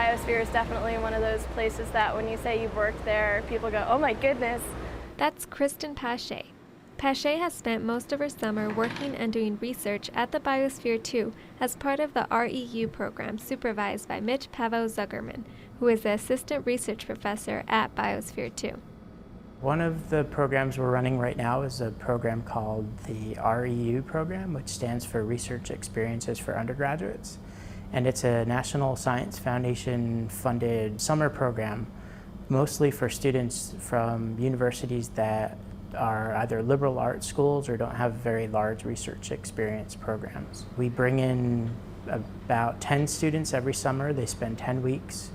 Biosphere is definitely one of those places that when you say you've worked there, people go, oh my goodness. That's Kristen Pache. Pache has spent most of her summer working and doing research at the Biosphere 2 as part of the R.E.U. program supervised by Mitch Pavo-Zuckerman, who is the assistant research professor at Biosphere 2. One of the programs we're running right now is a program called the R.E.U. program, which stands for Research Experiences for Undergraduates. And it's a National Science Foundation funded summer program, mostly for students from universities that are either liberal arts schools or don't have very large research experience programs. We bring in about 10 students every summer. They spend 10 weeks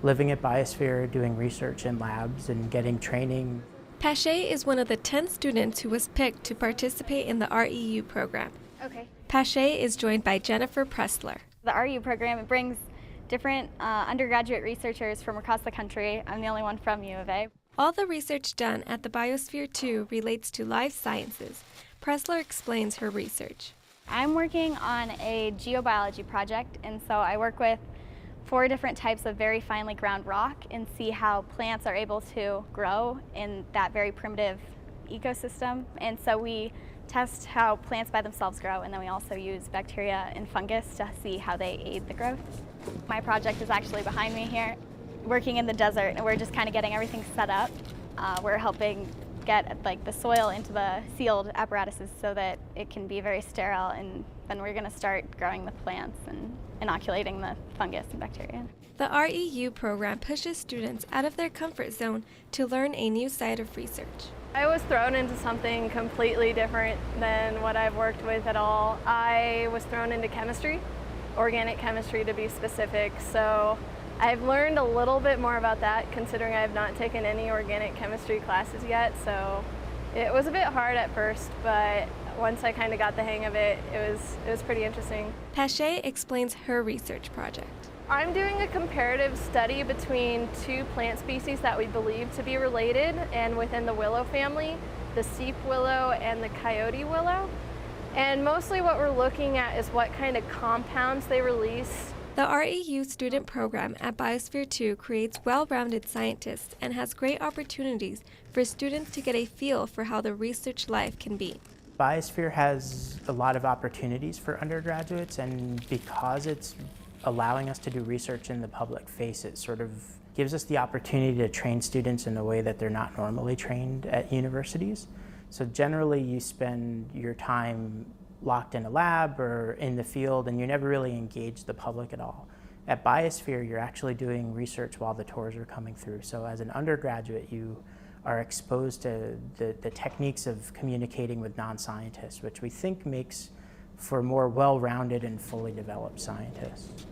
living at Biosphere, doing research in labs and getting training. Pache is one of the 10 students who was picked to participate in the R.E.U. program. Okay. Pache is joined by Jennifer Pressler. The R.E.U. program, it brings different undergraduate researchers from across the country. I'm the only one from U of A. All the research done at the Biosphere 2 relates to life sciences. Pressler explains her research. I'm working on a geobiology project, and so I work with 4 different types of very finely ground rock and see how plants are able to grow in that very primitive ecosystem. And so we test how plants by themselves grow, and then we also use bacteria and fungus to see how they aid the growth. My project is actually behind me here, working in the desert, and we're just kind of getting everything set up. We're helping get the soil into the sealed apparatuses so that it can be very sterile, and then we're going to start growing the plants and inoculating the fungus and bacteria. The R.E.U. program pushes students out of their comfort zone to learn a new side of research. I was thrown into something completely different than what I've worked with at all. I was thrown into chemistry, organic chemistry to be specific, so I've learned a little bit more about that considering I have not taken any organic chemistry classes yet, so it was a bit hard at first, but once I kind of got the hang of it, it was pretty interesting. Pache explains her research project. I'm doing a comparative study between 2 plant species that we believe to be related and within the willow family, the seep willow and the coyote willow. And mostly what we're looking at is what kind of compounds they release. The R.E.U. student program at Biosphere 2 creates well-rounded scientists and has great opportunities for students to get a feel for how the research life can be. Biosphere has a lot of opportunities for undergraduates, and because it's allowing us to do research in the public face, it sort of gives us the opportunity to train students in a way that they're not normally trained at universities. So generally you spend your time locked in a lab or in the field and you never really engage the public at all. At Biosphere, you're actually doing research while the tours are coming through. So as an undergraduate, you are exposed to the techniques of communicating with non-scientists, which we think makes for more well-rounded and fully developed scientists.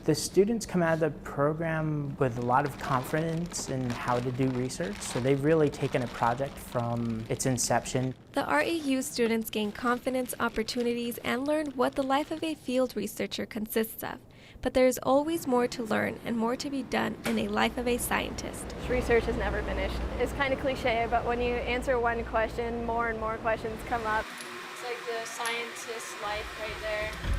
The students come out of the program with a lot of confidence in how to do research, so they've really taken a project from its inception. The R.E.U. students gain confidence, opportunities, and learn what the life of a field researcher consists of. But there is always more to learn and more to be done in a life of a scientist. Research is never finished. It's kind of cliche, but when you answer one question, more and more questions come up. It's like the scientist's life right there.